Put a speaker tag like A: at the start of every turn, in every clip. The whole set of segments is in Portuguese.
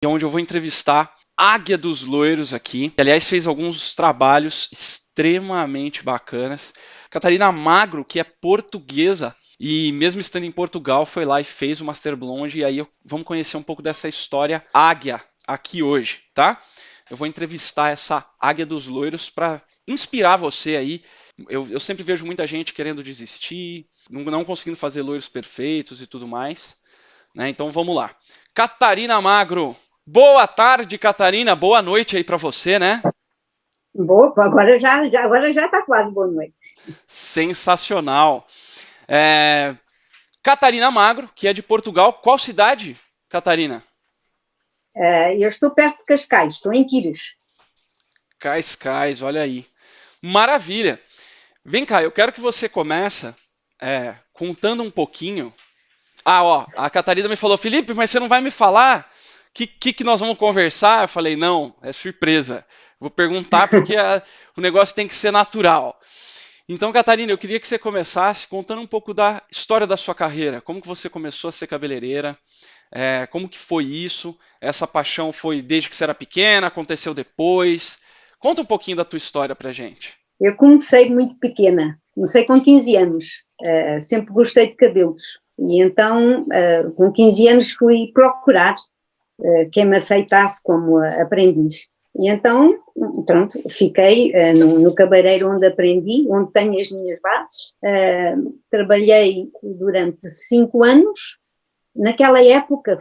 A: onde eu vou entrevistar Águia dos Loiros aqui, que aliás fez alguns trabalhos extremamente bacanas. Catarina Magro, que é portuguesa e mesmo estando em Portugal foi lá e fez o Master Blonde, e aí vamos conhecer um pouco dessa história Águia aqui hoje, tá? Eu vou entrevistar essa Águia dos Loiros para inspirar você aí. Eu sempre vejo muita gente querendo desistir, não conseguindo fazer loiros perfeitos e tudo mais, né? Então vamos lá. Catarina Magro, boa tarde, Catarina. Boa noite aí para você, né?
B: Boa, agora já está quase boa noite.
A: Sensacional. É, Catarina Magro, que é de Portugal. Qual cidade, Catarina?
B: Eu estou perto de Cascais, estou em Quires.
A: Cascais, olha aí. Maravilha. Vem cá, eu quero que você comece contando um pouquinho. Ah, ó, a Catarina me falou, Felipe, mas você não vai me falar que nós vamos conversar? Eu falei, não, é surpresa. Vou perguntar porque o negócio tem que ser natural. Então, Catarina, eu queria que você começasse contando um pouco da história da sua carreira. Como que você começou a ser cabeleireira? Como que foi isso? Essa paixão foi desde que você era pequena? Aconteceu depois? Conta um pouquinho da tua história pra gente.
B: Eu comecei muito pequena, comecei com 15 anos, sempre gostei de cabelos. E então, com 15 anos, fui procurar quem me aceitasse como aprendiz. E então, pronto, fiquei no cabeleireiro onde aprendi, onde tenho as minhas bases. Trabalhei durante 5 anos. Naquela época,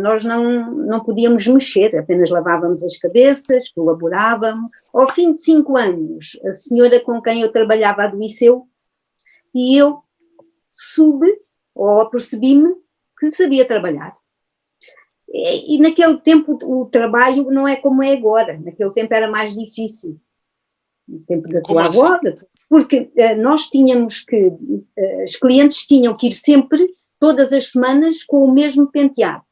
B: nós não podíamos mexer, apenas lavávamos as cabeças, colaborávamos. Ao fim de 5 anos, a senhora com quem eu trabalhava adoeceu e eu soube, ou apercebi-me, que sabia trabalhar. E naquele tempo o trabalho não é como é agora, naquele tempo era mais difícil, no tempo da
A: Como
B: tua
A: assim?
B: avó, porque nós tínhamos que, os clientes tinham que ir sempre, todas as semanas, com o mesmo penteado.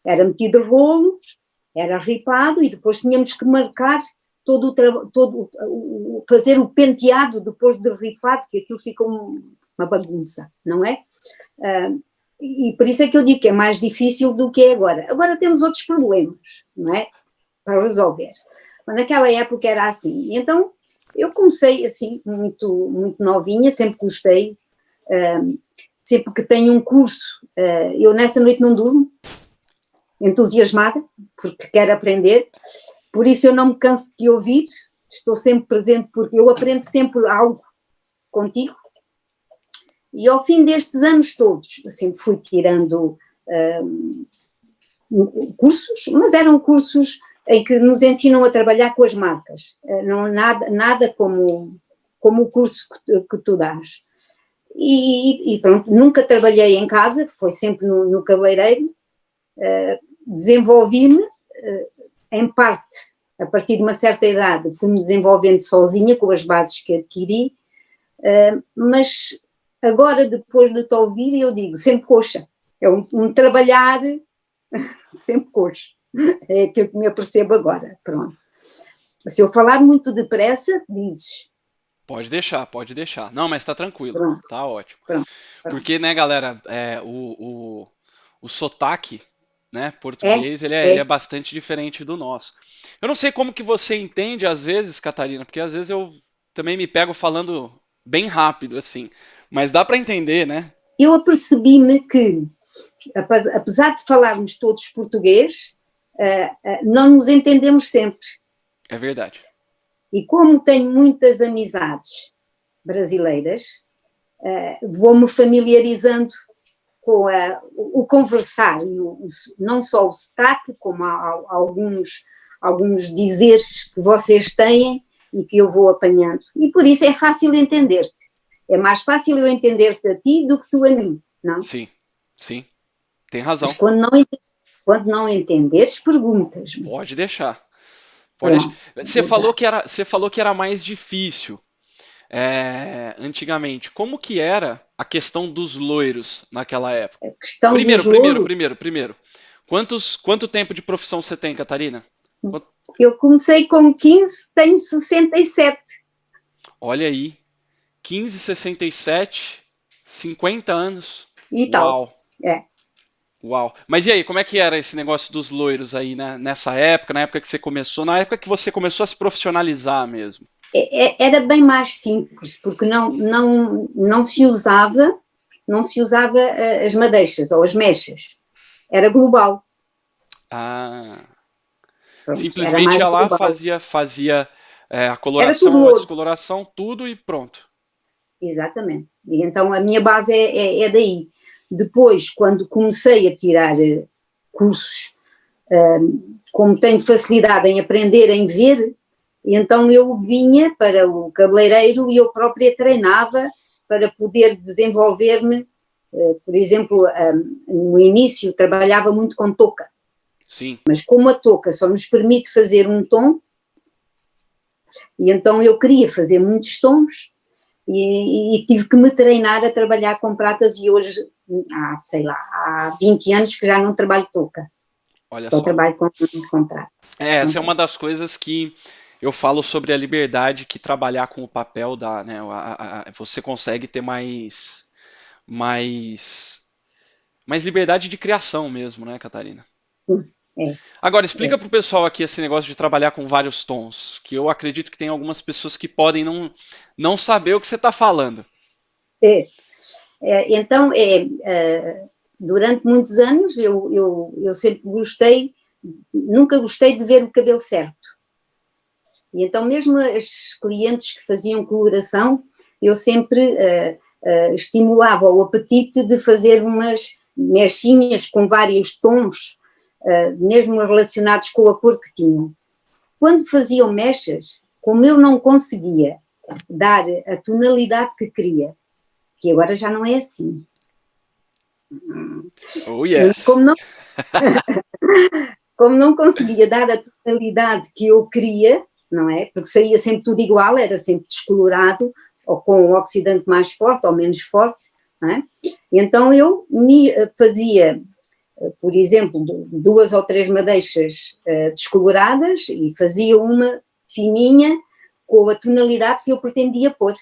B: Era metido rolos, era ripado e depois tínhamos que marcar fazer o penteado depois de ripado, que aquilo fica uma bagunça, não é? E por isso é que eu digo que é mais difícil do que é agora. Agora temos outros problemas, não é? Para resolver. Mas naquela época era assim. Então eu comecei assim, muito, muito novinha, sempre gostei, sempre que tenho um curso, eu nessa noite não durmo, entusiasmada, porque quero aprender, por isso eu não me canso de ouvir, estou sempre presente, porque eu aprendo sempre algo contigo, e ao fim destes anos todos, sempre fui tirando cursos, mas eram cursos em que nos ensinam a trabalhar com as marcas, não, nada como o curso que tu dás. E pronto, nunca trabalhei em casa, foi sempre no cabeleireiro, desenvolvi-me, em parte, a partir de uma certa idade, fui-me desenvolvendo sozinha, com as bases que adquiri, mas agora, depois de te ouvir, eu digo, sempre coxa, é um trabalhar sempre coxa, é aquilo que me apercebo agora, pronto. Se eu falar muito depressa, dizes.
A: Pode deixar, pode deixar. Não, mas tá tranquilo,
B: Pronto,
A: tá ótimo.
B: pronto, pronto.
A: Porque, né, galera, o sotaque, né,
B: É,
A: português, ele é
B: é.
A: bastante diferente do nosso. Eu não sei como que você entende às vezes, Catarina, porque às vezes eu também me pego falando bem rápido, assim. Mas dá pra entender, né?
B: Eu apercebi-me que, apesar de falarmos todos português, não nos entendemos sempre.
A: É verdade.
B: E como tenho muitas amizades brasileiras, vou-me familiarizando com o conversar, não só o sotaque, como alguns dizeres que vocês têm e que eu vou apanhando. E por isso é fácil entender-te. É mais fácil eu entender-te a ti do que tu a mim, não?
A: Sim, sim, tem
B: Mas
A: razão.
B: quando não entenderes, perguntas-me.
A: Pode deixar. Pode deixar.
B: Pronto, exato.
A: Você falou que era mais difícil antigamente. Como que era a questão dos loiros naquela época?
B: A questão
A: Primeiro,
B: dos
A: primeiro,
B: louros,
A: primeiro, primeiro. Quanto tempo de profissão você tem, Catarina?
B: eu comecei com 15, tenho 67
A: Olha aí, 15, 67, 50 anos.
B: e tal.
A: Uau,
B: É.
A: Uau. Mas e aí, como é que era esse negócio dos loiros aí, né? Nessa época, na época que você começou, na época que você começou a se profissionalizar mesmo?
B: Era bem mais simples, porque não se usava as madeixas ou as mechas. Era global.
A: Ah,
B: Pronto, era
A: simplesmente
B: mais
A: ia lá,
B: global.
A: fazia a
B: Era tudo
A: coloração, a
B: louro.
A: descoloração, tudo e pronto.
B: Exatamente. E então a minha base é daí. Depois, quando comecei a tirar cursos, como tenho facilidade em aprender, em ver, então eu vinha para o cabeleireiro e eu própria treinava para poder desenvolver-me. Por exemplo, no início trabalhava muito com touca,
A: Sim.
B: mas como a touca só nos permite fazer um tom, e então eu queria fazer muitos tons, e tive que me treinar a trabalhar com pratas e hoje, sei lá, há 20 anos que já não trabalho touca,
A: Olha
B: só
A: só.
B: trabalho com pratas.
A: Essa é uma das coisas que eu falo sobre a liberdade que trabalhar com o papel dá, né? Você consegue ter mais, mais liberdade de criação mesmo, né, Catarina?
B: Sim, é,
A: Agora, explica
B: é,
A: pro pessoal aqui esse negócio de trabalhar com vários tons, que eu acredito que tem algumas pessoas que podem não saber o que você está falando.
B: é. Então, durante muitos anos eu sempre gostei, nunca gostei de ver o cabelo certo. E então mesmo as clientes que faziam coloração, eu sempre estimulava o apetite de fazer umas mechinhas com vários tons, mesmo relacionados com a cor que tinham. Quando faziam mechas, como eu não conseguia dar a tonalidade que queria, que agora já não é assim,
A: Oh,
B: e
A: yes.
B: como não conseguia dar a tonalidade que eu queria, não é? Porque saía sempre tudo igual, era sempre descolorado, ou com o oxidante mais forte ou menos forte, não é? E então eu fazia, por exemplo, duas ou três madeixas descoloradas e fazia uma fininha com a tonalidade que eu pretendia pôr.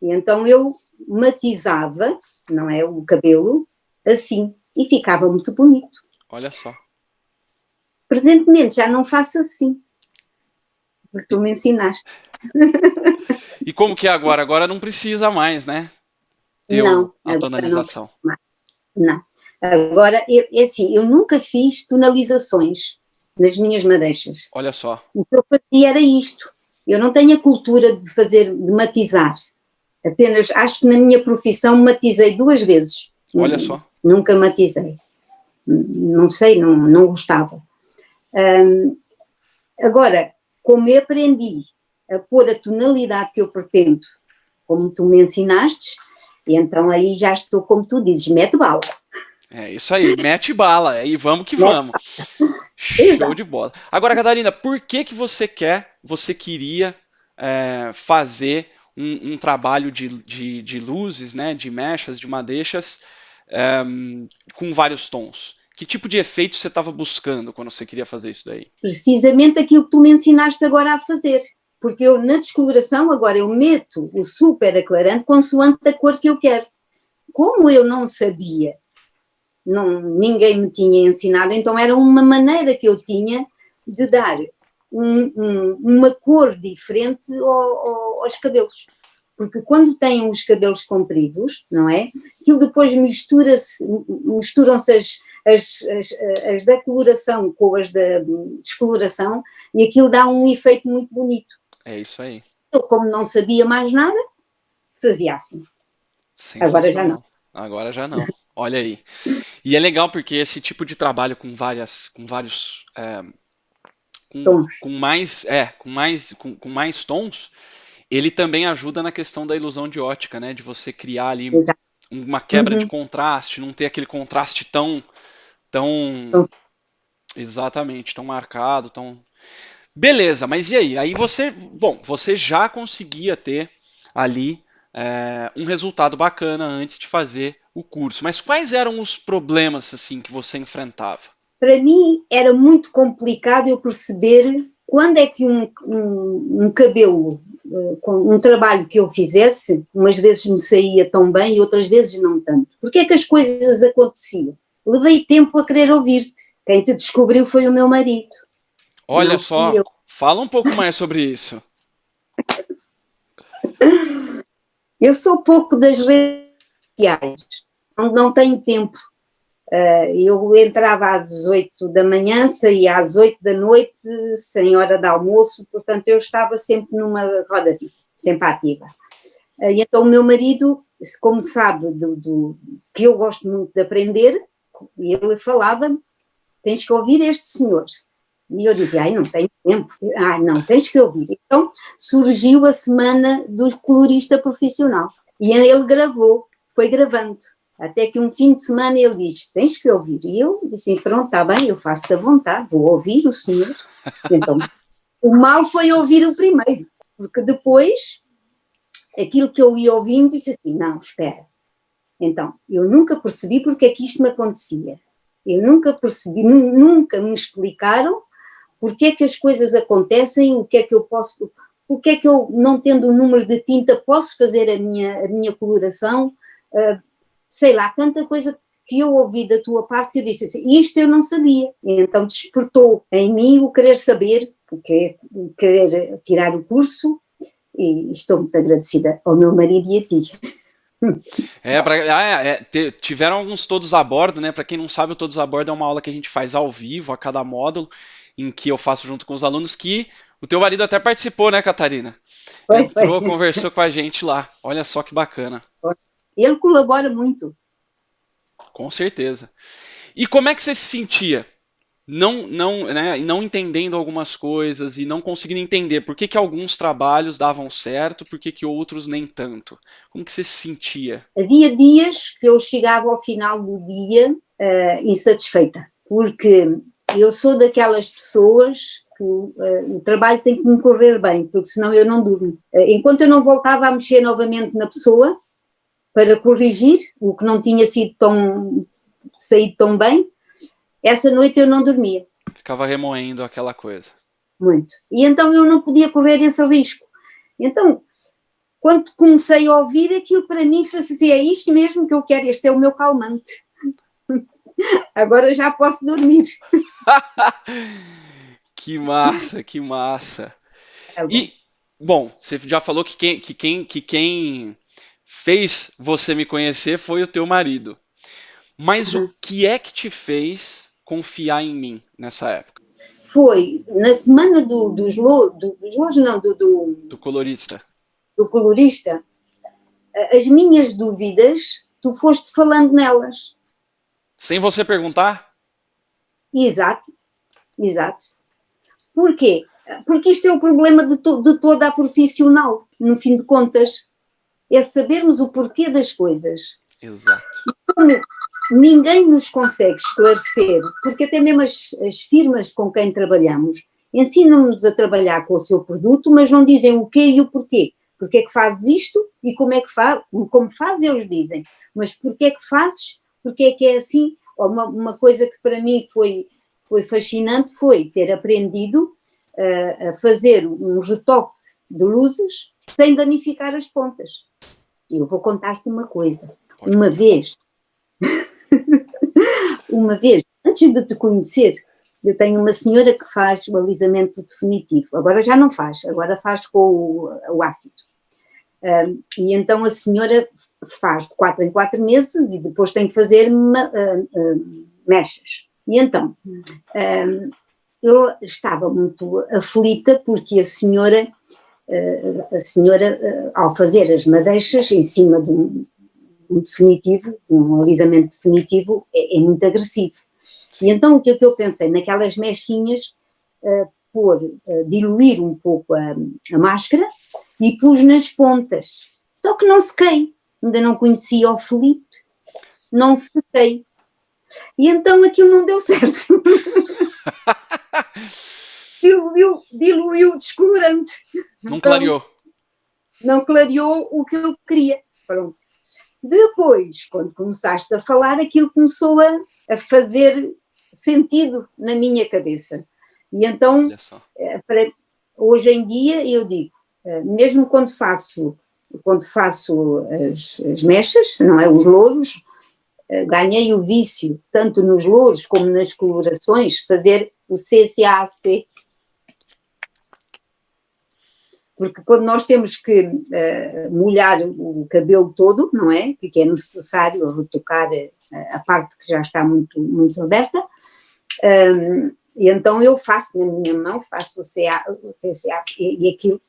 B: E então eu matizava, não é, o cabelo assim, e ficava muito bonito.
A: Olha só.
B: Presentemente já não faço assim, porque
A: E,
B: tu me ensinaste.
A: e como que é agora? Agora não precisa mais, né? Ter
B: Não,
A: a
B: agora não preciso
A: tonalização.
B: mais. Não. Agora, é assim, eu nunca fiz tonalizações nas minhas madeixas.
A: Olha só.
B: O que eu fazia era isto. Eu não tenho a cultura de fazer, de matizar. Apenas, acho que na minha profissão matizei duas vezes.
A: Olha só.
B: Nunca matizei. Não sei, não gostava. Agora, como eu aprendi a pôr a tonalidade que eu pretendo, como tu me ensinaste, e então aí já estou, como tu dizes, mete bala.
A: É isso aí, mete bala e vamos que
B: Mete,
A: vamos. Show de
B: exato.
A: bola. Agora, Catarina, por que que você queria fazer um trabalho de luzes, né, de mechas, de madeixas, é, com vários tons? Que tipo de efeito você estava buscando quando você queria fazer isso daí?
B: Precisamente aquilo que tu me ensinaste agora a fazer. Porque eu, na descoloração, agora eu meto o super aclarante consoante a cor que eu quero. Como eu não sabia, ninguém me tinha ensinado, então era uma maneira que eu tinha de dar uma cor diferente aos cabelos. Porque quando têm os cabelos compridos, não é? Aquilo depois misturam-se as da coloração com as da descoloração e aquilo dá um efeito muito bonito.
A: É isso aí.
B: Eu, como não sabia mais nada, fazia assim. Agora já não.
A: Sensacional. Agora já não. Olha aí. E é legal porque esse tipo de trabalho com vários,
B: Tons.
A: com mais tons, ele também ajuda na questão da ilusão de ótica, né? De você criar ali
B: Exato.
A: uma quebra de
B: Uhum.
A: contraste, não ter aquele contraste tão,
B: Então,
A: exatamente, tão marcado, tão. Beleza, mas e aí? Aí você já conseguia ter ali um resultado bacana antes de fazer o curso. Mas quais eram os problemas assim que você enfrentava?
B: para mim era muito complicado eu perceber quando é que um cabelo com um trabalho que eu fizesse, umas vezes me saía tão bem e outras vezes não tanto. Porque é que as coisas aconteciam? Levei tempo a querer ouvir-te. Quem te descobriu foi o meu marido.
A: Olha
B: Não
A: só,
B: fui eu.
A: fala um pouco mais sobre isso.
B: Eu sou pouco das redes sociais, não tenho tempo. Eu entrava às 8 da manhã, saía às 8 da noite, sem hora de almoço, portanto eu estava sempre numa roda viva, sempre ativa. E então o meu marido, como sabe que eu gosto muito de aprender, ele falava, tens que ouvir este senhor. E eu dizia, ai, não tenho tempo. Não, tens que ouvir. Então surgiu a semana do colorista profissional. E ele gravou, foi gravando. Até que um fim de semana ele diz, tens que ouvir. E eu disse, pronto, está bem, eu faço-te a vontade, vou ouvir o senhor. Então, o mal foi ouvir o primeiro, porque depois, aquilo que eu ia ouvindo, disse assim, não, espera. Então, eu nunca percebi porque é que isto me acontecia. Eu nunca percebi, nunca me explicaram porque é que as coisas acontecem, o que é que eu posso, porque é que eu, não tendo o número de tinta, posso fazer a minha coloração, sei lá, tanta coisa que eu ouvi da tua parte que eu disse assim, isto eu não sabia. E então despertou em mim o querer saber, o querer tirar o curso, e estou muito agradecida ao meu marido e a ti.
A: Tiveram alguns todos a bordo, né? Para quem não sabe, o todos a bordo é uma aula que a gente faz ao vivo a cada módulo, em que eu faço junto com os alunos, que o teu marido até participou, né, Catarina? Entrou, conversou com a gente lá. Olha só que bacana.
B: Ele colabora muito.
A: Com certeza. E como é que você se sentia? Não entendendo algumas coisas e não conseguindo entender por que alguns trabalhos davam certo, por que outros nem tanto. Como que você se sentia?
B: Havia dias que eu chegava ao final do dia insatisfeita, porque eu sou daquelas pessoas que o trabalho tem que me correr bem, porque senão eu não durmo. Enquanto eu não voltava a mexer novamente na pessoa para corrigir o que não tinha saído tão bem, essa noite eu não dormia.
A: Ficava remoendo aquela coisa.
B: Muito. E então eu não podia correr esse risco. Então, quando comecei a ouvir aquilo, para mim, assim, é isto mesmo que eu quero, este é o meu calmante. Agora já posso dormir.
A: Que massa, que massa. E, bom, você já falou que quem fez você me conhecer foi o teu marido. Mas o que é que te fez confiar em mim nessa época?
B: Foi na semana do
A: colorista.
B: Do colorista, as minhas dúvidas, tu foste falando nelas.
A: Sem você perguntar?
B: Exato. Porquê? Porque isto é o problema de toda a profissional, no fim de contas, é sabermos o porquê das coisas.
A: Exato.
B: Como ninguém nos consegue esclarecer, porque até mesmo as firmas com quem trabalhamos ensinam-nos a trabalhar com o seu produto, mas não dizem o quê e o porquê. Porquê é que fazes isto e como é que faz, como fazes eles dizem, mas porquê é que fazes, porquê é que é assim. Uma coisa que para mim foi fascinante foi ter aprendido a fazer um retoque de luzes sem danificar as pontas. Eu vou contar-te uma coisa. Uma vez, antes de te conhecer, eu tenho uma senhora que faz o alisamento definitivo. Agora já não faz, agora faz com o ácido. E então a senhora faz de 4 em 4 meses e depois tem que fazer mechas. E então, eu estava muito aflita porque a senhora, ao fazer as madeixas em cima de um definitivo, um alisamento definitivo, é muito agressivo. E então o que eu pensei? Naquelas mechinhas, diluir um pouco a máscara e pus nas pontas. Só que não sequei. Ainda não conhecia o Felipe, não sequei. E então aquilo não deu certo. Diluiu o descolorante.
A: Não clareou.
B: Não clareou o que eu queria. Pronto. Depois, quando começaste a falar, aquilo começou a fazer sentido na minha cabeça. E então, hoje em dia, eu digo, mesmo quando faço as mechas, não é? Os louros, ganhei o vício, tanto nos louros como nas colorações, fazer o CCAC. Porque quando nós temos que molhar o cabelo todo, não é? Porque é necessário retocar a parte que já está muito, muito aberta, e então eu faço na minha mão, faço o CCA e aquilo,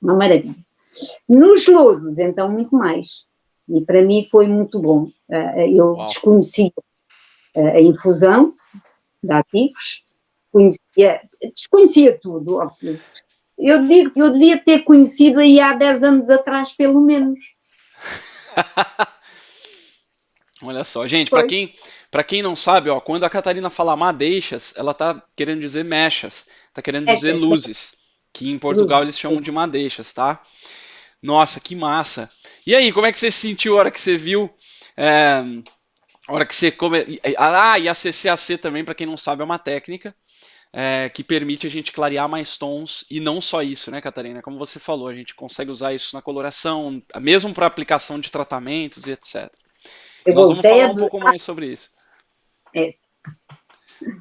B: uma maravilha. Nos louros, então, muito mais. E para mim foi muito bom. Eu desconhecia a infusão de ativos, desconhecia tudo, óbvio. Eu digo que eu devia ter conhecido aí há 10 anos atrás, pelo menos.
A: Olha só, gente, para quem não sabe, ó, quando a Catarina fala madeixas, ela tá querendo dizer mechas, tá querendo dizer luzes, que em Portugal eles chamam de madeixas, tá? Nossa, que massa! E aí, como é que você se sentiu a hora que você viu? A hora que você e a CCAC também, para quem não sabe, é uma técnica que permite a gente clarear mais tons, e não só isso, né, Catarina? Como você falou, a gente consegue usar isso na coloração, mesmo para aplicação de tratamentos e etc. Nós vamos falar um pouco mais sobre isso.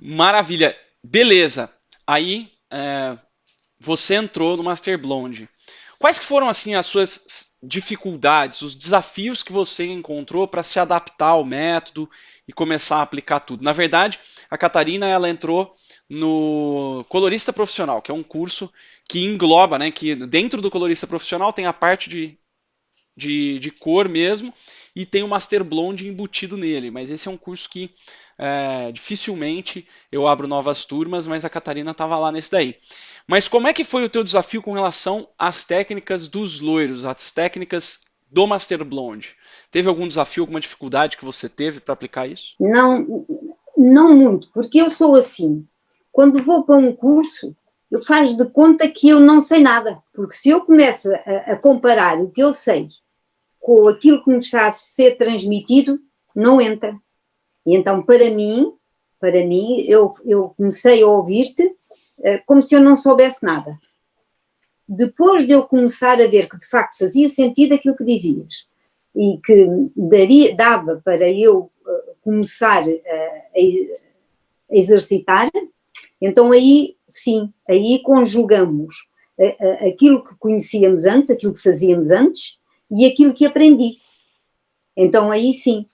A: Maravilha. Beleza. Aí, você entrou no Master Blonde. Quais que foram assim as suas dificuldades, os desafios que você encontrou para se adaptar ao método e começar a aplicar tudo? Na verdade, a Catarina ela entrou no Colorista Profissional, que é um curso que engloba, né, que dentro do Colorista Profissional tem a parte de cor mesmo, e tem o Master Blonde embutido nele, mas esse é um curso que dificilmente eu abro novas turmas, mas a Catarina estava lá nesse daí. Mas como é que foi o teu desafio com relação às técnicas dos loiros, às técnicas do Master Blonde? Teve algum desafio, alguma dificuldade que você teve para aplicar isso?
B: Não muito, porque eu sou assim. Quando vou para um curso, eu faço de conta que eu não sei nada, porque se eu começo a comparar o que eu sei com aquilo que me está a ser transmitido, não entra. E então, para mim eu comecei a ouvir-te como se eu não soubesse nada. Depois de eu começar a ver que de facto fazia sentido aquilo que dizias e que dava para eu começar a exercitar, então aí sim, aí conjugamos aquilo que conhecíamos antes, aquilo que fazíamos antes e aquilo que aprendi. Então aí sim,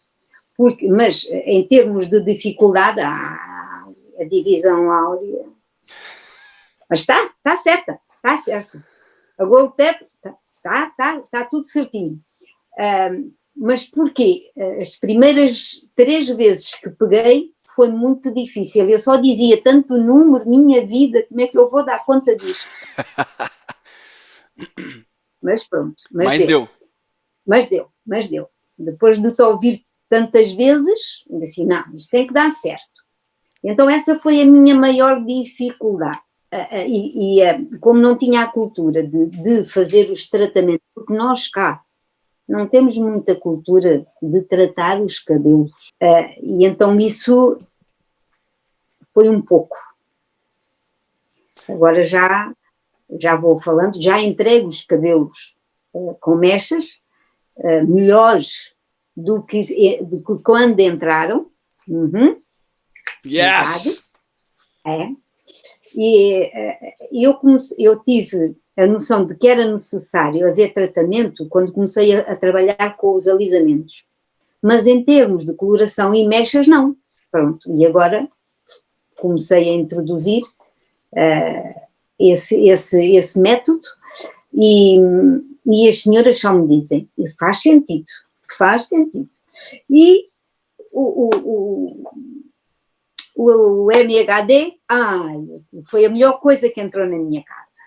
B: mas em termos de dificuldade, a divisão áurea, mas está certa, está certo. A Goldtap está tudo certinho. Mas porquê? As primeiras 3 vezes que peguei foi muito difícil. Eu só dizia tanto número, minha vida, como é que eu vou dar conta disto? Mas pronto. Mas deu. Mas deu. Depois de te ouvir tantas vezes, eu disse, não, isto tem que dar certo. Então essa foi a minha maior dificuldade. Como não tinha a cultura de fazer os tratamentos, porque nós cá não temos muita cultura de tratar os cabelos. E então isso foi um pouco. Agora já vou falando, já entrego os cabelos com mechas, melhores do que quando entraram.
A: Yes!
B: E eu tive a noção de que era necessário haver tratamento quando comecei a trabalhar com os alisamentos. Mas em termos de coloração e mechas, não. Pronto, e agora comecei a introduzir esse método e as senhoras só me dizem, faz sentido. E o MHD, foi a melhor coisa que entrou na minha casa.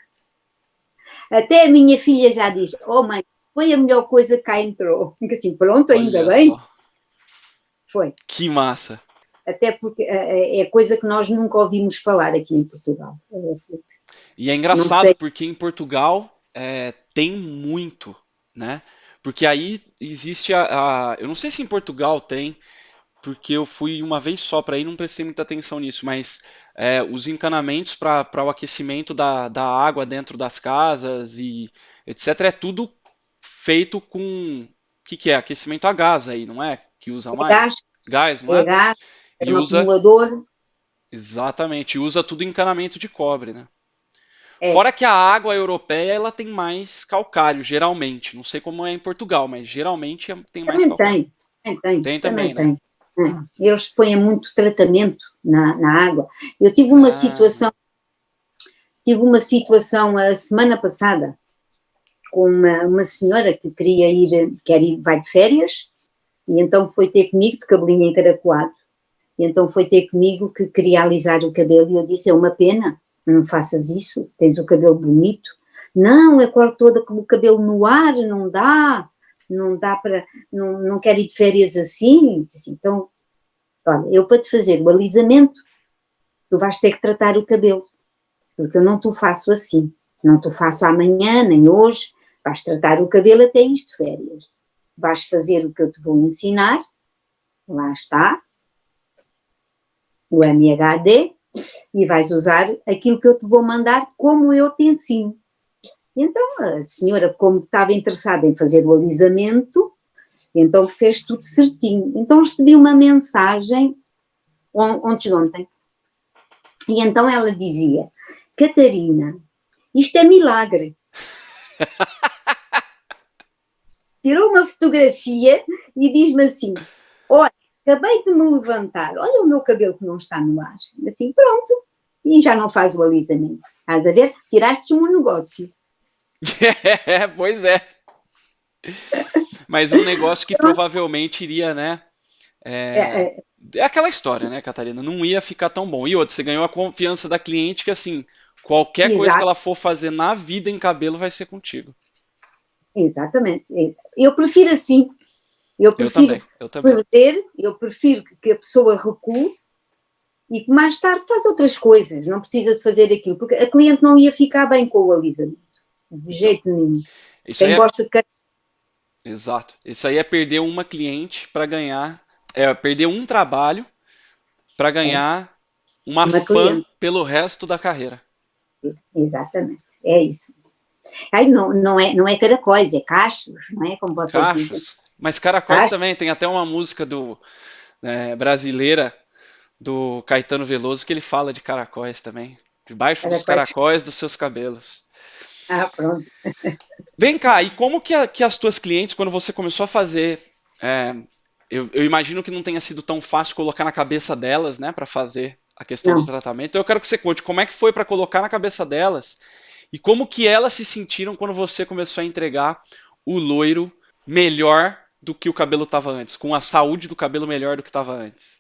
B: Até a minha filha já diz, mãe, foi a melhor coisa que cá entrou. Fica assim, pronto, ainda bem. Só. Foi.
A: Que massa.
B: Até porque é coisa que nós nunca ouvimos falar aqui em Portugal.
A: E é engraçado porque em Portugal tem muito, né? Porque aí existe eu não sei se em Portugal tem, porque eu fui uma vez só para ir, não prestei muita atenção nisso, mas os encanamentos para o aquecimento da água dentro das casas e etc. É tudo feito com, o que é? Aquecimento a gás aí, não é? Que usa
B: É gás,
A: mais? Gás, não
B: é
A: é?
B: gás, é
A: E
B: um
A: usa,
B: acumulador,
A: exatamente, usa tudo encanamento de cobre, né?
B: é.
A: Fora que a água europeia ela tem mais calcário, geralmente. Não sei como é em Portugal, mas geralmente tem mais
B: Também
A: calcário.
B: tem,
A: Tem
B: também
A: também, né?
B: tem. É. Eles põem muito tratamento na água. Eu
A: Ah,
B: tive uma situação a semana passada com uma senhora que queria ir, vai de férias, e então foi ter comigo, de cabelinho encaracolado, e então foi ter comigo que queria alisar o cabelo, e eu disse, é uma pena, não faças isso, tens o cabelo bonito. Não, eu corto toda com o cabelo no ar, não dá para, não quero ir de férias assim. Disse, então, olha, eu para te fazer o alisamento, tu vais ter que tratar o cabelo, porque eu não te o faço assim, não te o faço amanhã, nem hoje, vais tratar o cabelo até isto de férias. Vais fazer o que eu te vou ensinar, lá está, o MHD, e vais usar aquilo que eu te vou mandar como eu te ensino. Então a senhora, como estava interessada em fazer o alisamento, então fez tudo certinho. Então recebi uma mensagem ontem, e então ela dizia, Catarina, isto é milagre. Tirou uma fotografia e diz-me assim, olha, acabei de me levantar, olha o meu cabelo que não está no ar. Assim, pronto, e já não faz o alisamento. Estás a ver? Tiraste-me um negócio.
A: pois é. Mas um negócio que provavelmente iria, né?
B: É,
A: É,
B: é,
A: é aquela história, né, Catarina? Não ia ficar tão bom. E outra, você ganhou a confiança da cliente que, assim, qualquer coisa que
B: exato,
A: ela for fazer na vida em cabelo vai ser contigo.
B: exatamente. Eu prefiro assim, eu
A: Eu também,
B: prefiro
A: eu também.
B: perder, eu prefiro que a pessoa recue e que mais tarde faz outras coisas, não precisa de fazer aquilo, porque a cliente não ia ficar bem com o alisamento, de
A: Então,
B: jeito nenhum.
A: isso aí
B: Quem
A: é.
B: gosta de
A: Exato. Isso aí é perder uma cliente para ganhar. É perder um trabalho para
B: é,
A: ganhar uma
B: uma
A: fã
B: cliente,
A: pelo resto da carreira.
B: exatamente, é isso. Aí não é caracóis, é cachos, não é? Como vocês dizem.
A: Cachos. Mas caracóis
B: Cachos,
A: também. Tem até uma música brasileira do Caetano Veloso que ele fala de caracóis também. Debaixo dos
B: caracóis.
A: caracóis dos seus cabelos.
B: Ah, pronto.
A: Vem cá, e como que as tuas clientes, quando você começou a fazer, é, eu imagino que não tenha sido tão fácil colocar na cabeça delas, né, para fazer a questão do
B: Não.
A: tratamento. Então eu quero que você conte como é que foi para colocar na cabeça delas e como que elas se sentiram quando você começou a entregar o loiro melhor do que o cabelo estava antes, com a saúde do cabelo melhor do que estava antes.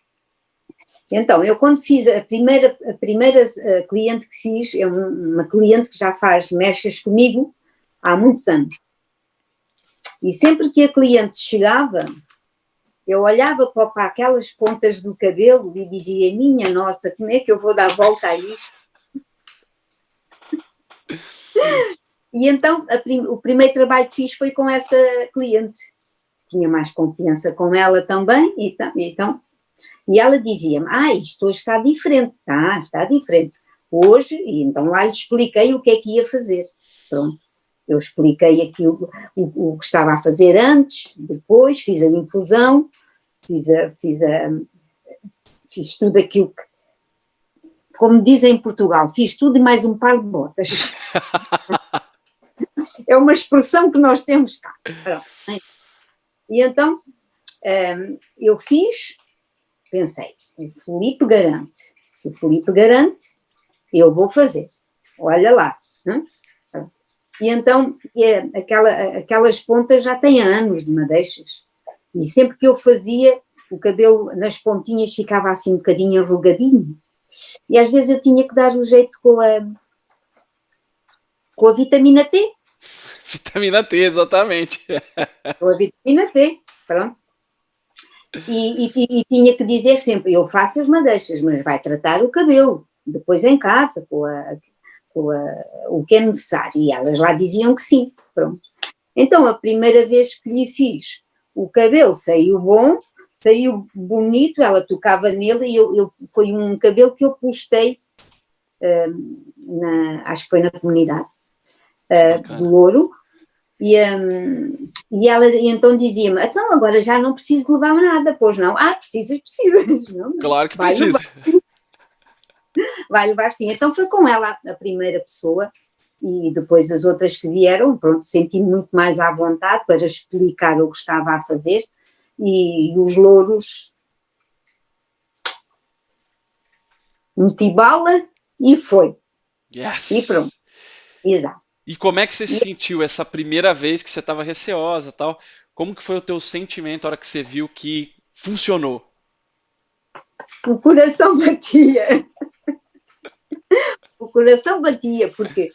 B: Então, eu quando fiz a primeira cliente que fiz, é uma cliente que já faz mechas comigo há muitos anos. E sempre que a cliente chegava, eu olhava para aquelas pontas do cabelo e dizia, minha nossa, como é que eu vou dar volta a isto? E então, o primeiro trabalho que fiz foi com essa cliente. Tinha mais confiança com ela também, e ela dizia-me, isto hoje está diferente, está diferente. Hoje, e então lá lhe expliquei o que é que ia fazer. Pronto, eu expliquei aquilo, o que estava a fazer antes, depois, fiz a infusão, fiz tudo aquilo que, como dizem em Portugal, fiz tudo e mais um par de botas. É uma expressão que nós temos cá. E então, eu pensei, o Filipe garante. Se o Filipe garante, eu vou fazer. Olha lá. Né? E então, aquelas pontas já têm anos de madeixas. E sempre que eu fazia, o cabelo nas pontinhas ficava assim um bocadinho arrugadinho. E às vezes eu tinha que dar o jeito com a vitamina T.
A: Vitamina T, exatamente.
B: Com a vitamina T, pronto. E tinha que dizer sempre, eu faço as madeixas, mas vai tratar o cabelo, depois em casa, o que é necessário. E elas lá diziam que sim, pronto. Então, a primeira vez que lhe fiz, o cabelo saiu bom, saiu bonito, ela tocava nele e foi um cabelo que eu postei, acho que foi na comunidade
A: Que
B: do
A: bacana.
B: Ouro, E ela então dizia-me, então agora já não preciso levar nada, pois não? Precisas. Não,
A: Claro que precisa.
B: Vai levar sim. Então foi com ela a primeira pessoa e depois as outras que vieram, pronto, senti-me muito mais à vontade para explicar o que estava a fazer e os louros meti bala e foi.
A: Yes!
B: E pronto, exato.
A: E como é que você se sentiu essa primeira vez que você estava receosa e tal? Como que foi o teu sentimento na hora que você viu que funcionou?
B: O coração batia. O coração batia, porque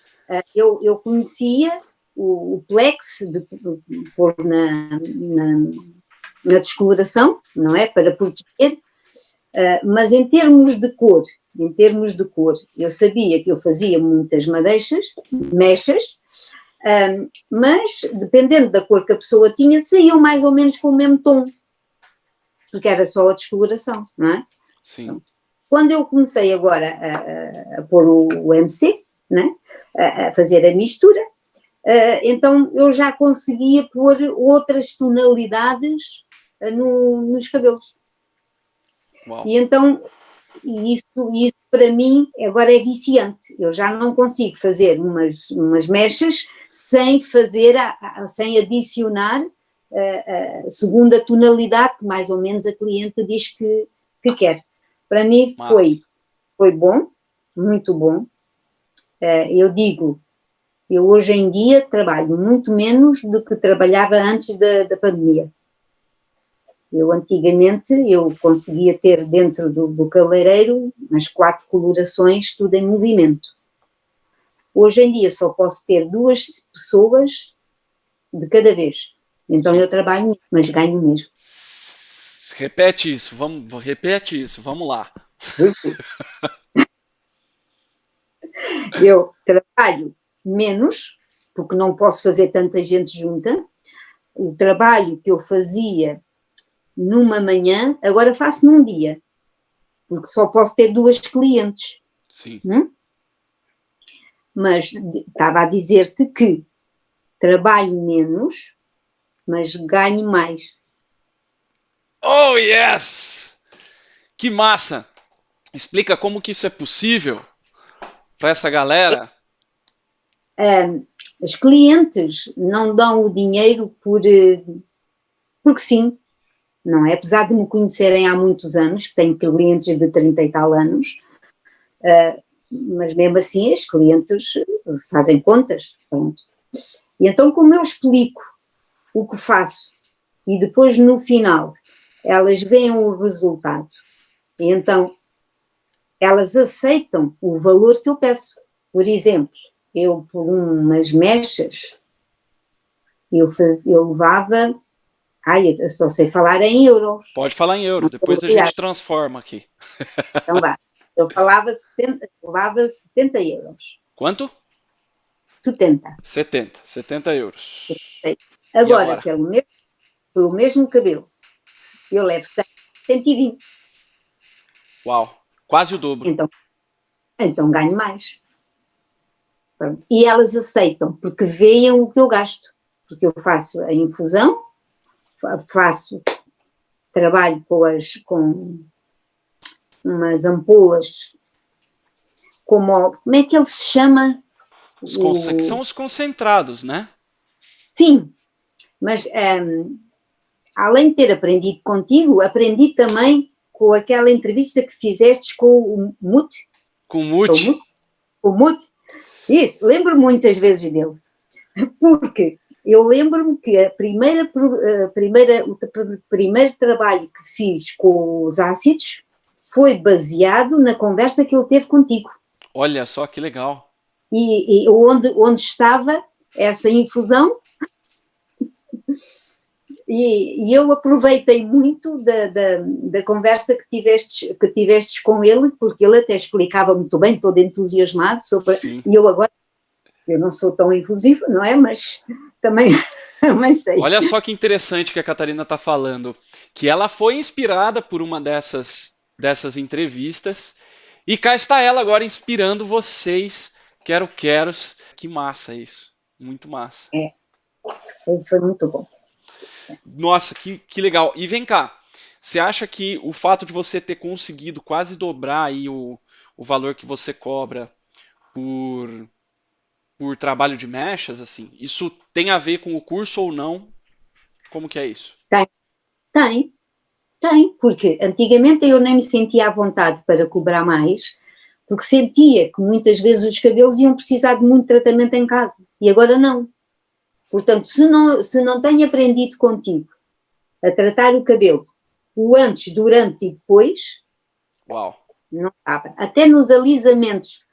B: eu conhecia o Plex de pôr na descoloração, não é? Para proteger, mas em termos de cor, eu sabia que eu fazia muitas mechas, mas dependendo da cor que a pessoa tinha, saíam mais ou menos com o mesmo tom, porque era só a descoloração, não é?
A: Sim.
B: Então, quando eu comecei agora a pôr o MC, né, a fazer a mistura, então eu já conseguia pôr outras tonalidades nos cabelos.
A: Uau.
B: E então isso para mim agora é viciante. Eu já não consigo fazer umas mechas sem sem adicionar a segunda tonalidade que mais ou menos a cliente diz que quer. Para mim foi bom, muito bom. Eu digo, eu hoje em dia trabalho muito menos do que trabalhava antes da pandemia. Eu antigamente conseguia ter dentro do cabeleireiro umas 4 colorações, tudo em movimento. Hoje em dia só posso ter 2 pessoas de cada vez. Então eu trabalho, mas ganho mesmo.
A: Repete isso, vamos lá.
B: Eu trabalho menos, porque não posso fazer tanta gente junta. O trabalho que eu fazia numa manhã, agora faço num dia, porque só posso ter 2 clientes.
A: Sim.
B: Mas estava a dizer-te que trabalho menos, mas ganho mais.
A: Oh, yes! Que massa! Explica como que isso é possível para essa galera.
B: As clientes não dão o dinheiro porque sim, não é? Apesar de me conhecerem há muitos anos, que tenho clientes de 30 e tal anos, mas mesmo assim as clientes fazem contas. Pronto. E então, como eu explico o que faço e depois no final elas veem o resultado, e então elas aceitam o valor que eu peço. Por exemplo, eu por umas mechas, eu levava, eu só sei falar em euros.
A: Pode falar em euro, depois a gente transforma aqui.
B: Então vá, eu levava 70 euros.
A: Quanto?
B: 70.
A: 70 euros.
B: Agora, pelo mesmo cabelo, eu levo 120.
A: Uau, quase o dobro.
B: Então ganho mais. Pronto. E elas aceitam, porque veem o que eu gasto. Porque eu faço a infusão, trabalho com umas ampolas, como é que ele se chama?
A: São os concentrados, né?
B: Sim, mas além de ter aprendido contigo, aprendi também com aquela entrevista que fizestes com o Mute.
A: Com o Mute?
B: Com o Mute. Isso, lembro muitas vezes dele. Porque eu lembro-me que o primeiro trabalho que fiz com os ácidos foi baseado na conversa que ele teve contigo.
A: Olha só que legal.
B: E onde estava essa infusão, e eu aproveitei muito da conversa que tivestes com ele, porque ele até explicava muito bem, todo entusiasmado, e eu não sou tão infusiva, não é? Mas também sei.
A: Olha só que interessante que a Catarina está falando, que ela foi inspirada por uma dessas entrevistas, e cá está ela agora inspirando vocês, quero-queros. Que massa isso, muito massa.
B: Foi muito bom.
A: Nossa, que legal. E vem cá, você acha que o fato de você ter conseguido quase dobrar aí o valor que você cobra por, por trabalho de mechas, assim, isso tem a ver com o curso ou não? Como que é isso?
B: Tem, tem, tem, porque antigamente eu nem me sentia à vontade para cobrar mais, porque sentia que muitas vezes os cabelos iam precisar de muito tratamento em casa, e agora não. Portanto, se não tenho aprendido contigo a tratar o cabelo, o antes, durante e depois,
A: Uau.
B: não acaba. Até nos alisamentos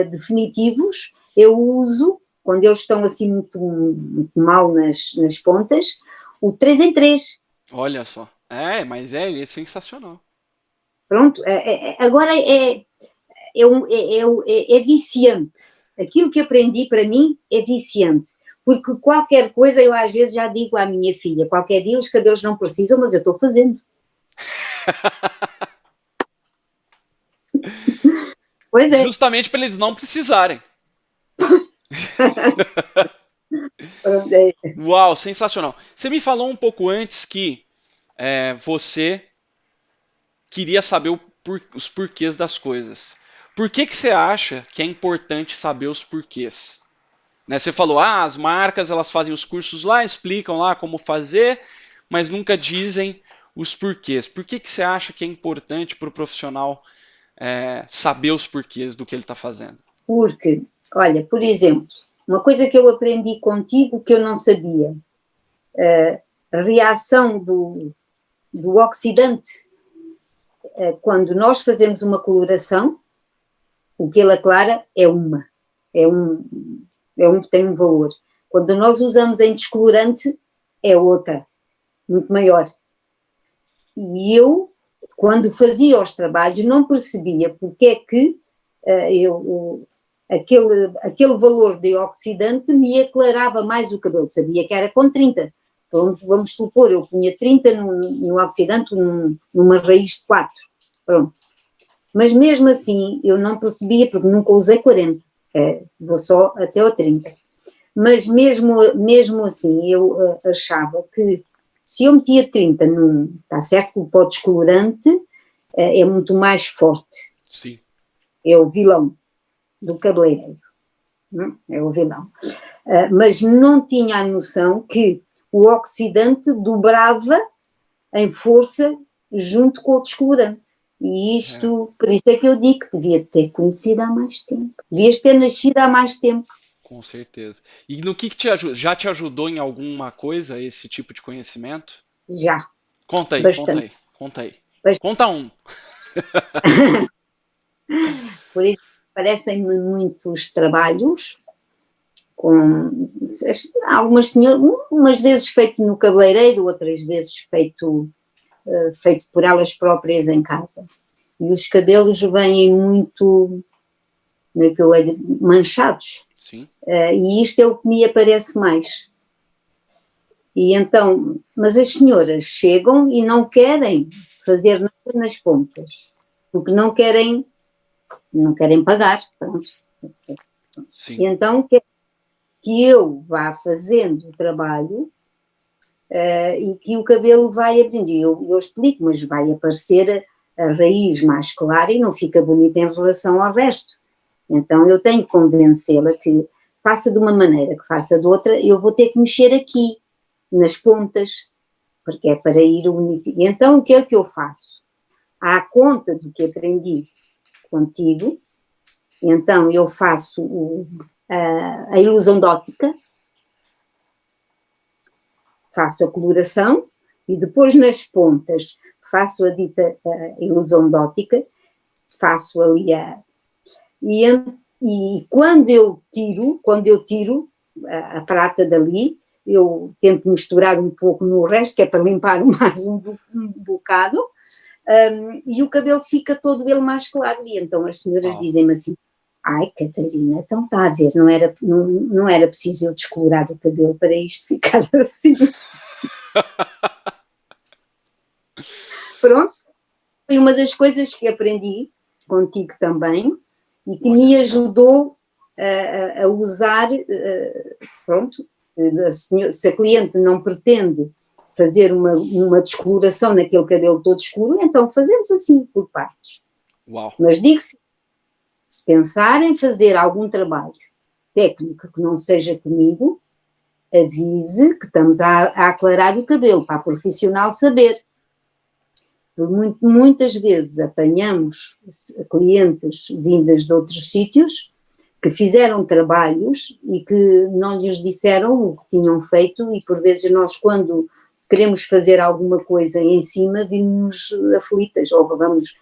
B: definitivos, eu uso, quando eles estão assim muito mal nas pontas, o 3 em 3.
A: Olha só. É, mas ele é sensacional.
B: Pronto, agora é viciante. Aquilo que aprendi para mim é viciante. Porque qualquer coisa, eu às vezes já digo à minha filha, qualquer dia os cabelos não precisam, mas eu estou fazendo. Pois é.
A: Justamente para eles não precisarem. Uau, sensacional. Você me falou um pouco antes que você queria saber os porquês das coisas. Por que você acha que é importante saber os porquês? Né, você falou, as marcas elas fazem os cursos lá, explicam lá como fazer, mas nunca dizem os porquês. Por que você acha que é importante para o profissional saber os porquês do que ele está fazendo?
B: Porque, olha, por exemplo, uma coisa que eu aprendi contigo que eu não sabia, a reação do oxidante, quando nós fazemos uma coloração, o que ele aclara é um que tem um valor. Quando nós usamos em descolorante, é outra, muito maior. E eu, quando fazia os trabalhos, não percebia porque é que aquele valor de oxidante me aclarava mais o cabelo. Sabia que era com 30. Então, vamos supor, eu punha 30 no oxidante numa raiz de 4. Pronto. Mas mesmo assim, eu não percebia, porque nunca usei 40. Vou só até ao 30. Mas mesmo assim, eu achava que se eu metia 30 está certo que o pó descolorante é muito mais forte.
A: Sim.
B: É o vilão do cabeleireiro. É o vilão. Mas não tinha a noção que o oxidante dobrava em força junto com o descolorante. E isto, por isso é que eu digo que devia ter conhecido há mais tempo. Devias ter nascido há mais tempo.
A: Com certeza. E no que te ajuda? Já te ajudou em alguma coisa esse tipo de conhecimento?
B: Já.
A: Conta aí,
B: Bastante.
A: conta aí.
B: Bastante.
A: Conta um.
B: Por isso, parecem-me muitos trabalhos com algumas senhoras, umas vezes feito no cabeleireiro, outras vezes feito por elas próprias em casa. E os cabelos vêm muito, como é que eu digo, manchados.
A: Sim.
B: E isto é o que me aparece mais. E então, mas as senhoras chegam e não querem fazer nada nas pontas, porque não querem pagar. Pronto.
A: Sim.
B: E então quer que eu vá fazendo o trabalho e que o cabelo vai abrindo. Eu explico, mas vai aparecer a raiz mais clara e não fica bonita em relação ao resto. Então eu tenho que convencê-la que faça de uma maneira, que faça de outra, eu vou ter que mexer aqui, nas pontas, porque é para ir unificando. Então o que é que eu faço? À conta do que aprendi contigo, então eu faço a ilusão de óptica, faço a coloração e depois nas pontas faço a dita ilusão de óptica, faço ali e quando eu tiro a prata dali, eu tento misturar um pouco no resto, que é para limpar mais um bocado, e o cabelo fica todo ele mais claro. E então as senhoras dizem-me assim: ai, Catarina, então está a ver, não era preciso eu descolorar o cabelo para isto ficar assim. Pronto, foi uma das coisas que aprendi contigo também e que me ajudou a usar, pronto, se a cliente não pretende fazer uma descoloração naquele cabelo todo escuro, então fazemos assim, por partes.
A: Uau.
B: Mas digo se pensar em fazer algum trabalho técnico que não seja comigo, avise que estamos a aclarar o cabelo, para a profissional saber. Muitas vezes apanhamos clientes vindas de outros sítios que fizeram trabalhos e que não lhes disseram o que tinham feito, e por vezes nós, quando queremos fazer alguma coisa em cima, vimos aflitas, ou vamos,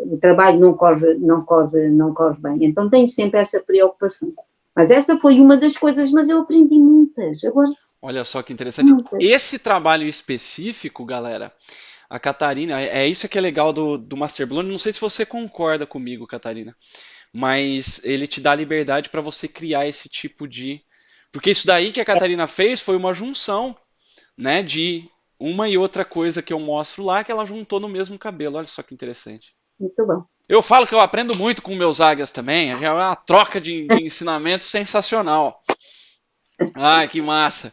B: o trabalho não corre bem. Então tenho sempre essa preocupação. Mas essa foi uma das coisas, mas eu aprendi muitas. Agora,
A: olha só que interessante.
B: muitas.
A: Esse trabalho específico, galera, a Catarina, é isso que é legal do Master Blonde. Não sei se você concorda comigo, Catarina, mas ele te dá liberdade para você criar esse tipo de. Porque isso daí que a Catarina fez foi uma junção, né, de uma e outra coisa que eu mostro lá, que ela juntou no mesmo cabelo. Olha só que interessante.
B: Muito bom.
A: Eu falo que eu aprendo muito com meus águias também. É uma troca de ensinamento sensacional. Ai, que massa. O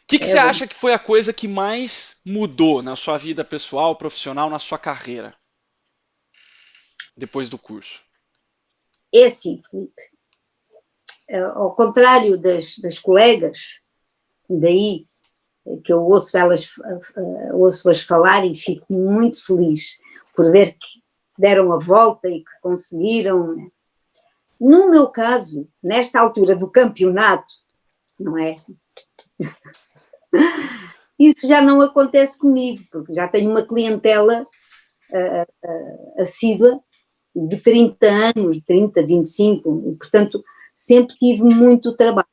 A: que você
B: Bom.
A: acha que foi a coisa que mais mudou na sua vida pessoal, profissional, na sua carreira? Depois do curso.
B: É assim, Filipe, ao contrário das colegas, daí que eu ouço-as falar e fico muito feliz por ver que deram a volta e que conseguiram. No meu caso, nesta altura do campeonato, não é? Isso já não acontece comigo, porque já tenho uma clientela assídua de 30 anos, 30, 25, e portanto sempre tive muito trabalho.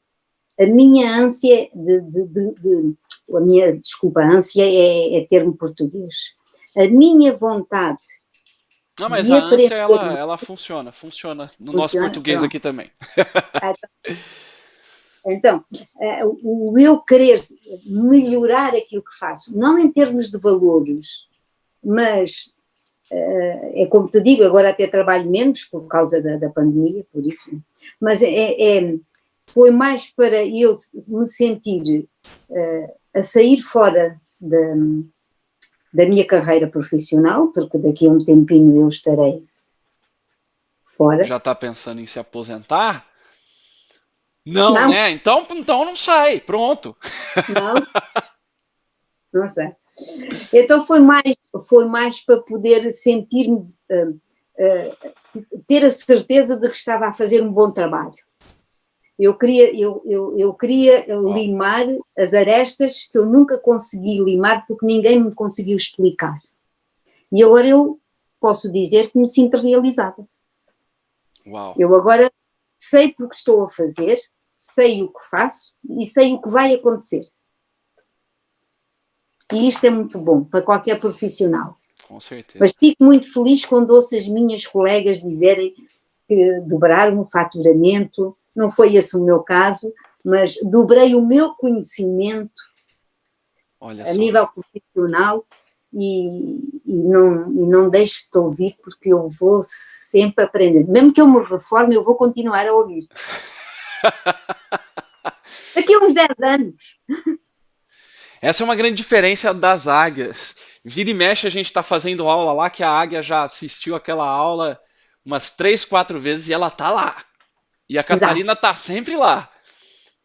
B: A minha ânsia ânsia é termo português. A minha vontade
A: Não, mas
B: de
A: a ânsia,
B: aprender
A: ela funciona no nosso
B: funciona,
A: português
B: pronto.
A: aqui também.
B: Então, o eu querer melhorar aquilo que faço, não em termos de valores, mas é como te digo, agora até trabalho menos por causa da pandemia, por isso, mas foi mais para eu me sentir a sair fora da minha carreira profissional, porque daqui a um tempinho eu estarei fora.
A: Já está pensando em se aposentar? Não,
B: Não,
A: né? Então não sai, pronto.
B: não sei. Então foi mais para poder sentir-me, ter a certeza de que estava a fazer um bom trabalho. Eu queria limar as arestas que eu nunca consegui limar porque ninguém me conseguiu explicar. E agora eu posso dizer que me sinto realizada.
A: Uau.
B: Eu agora sei o que estou a fazer, sei o que faço e sei o que vai acontecer. E isto é muito bom para qualquer profissional.
A: Com certeza.
B: Mas fico muito feliz quando ouço as minhas colegas dizerem que dobraram o faturamento. Não foi esse o meu caso, mas dobrei o meu conhecimento a nível profissional e não deixo de ouvir, porque eu vou sempre aprender. Mesmo que eu me reforme, eu vou continuar a ouvir. Daqui a uns 10 anos.
A: Essa é uma grande diferença das águias. Vira e mexe a gente está fazendo aula lá, que a águia já assistiu aquela aula umas 3, 4 vezes e ela tá lá. E a Catarina tá sempre lá.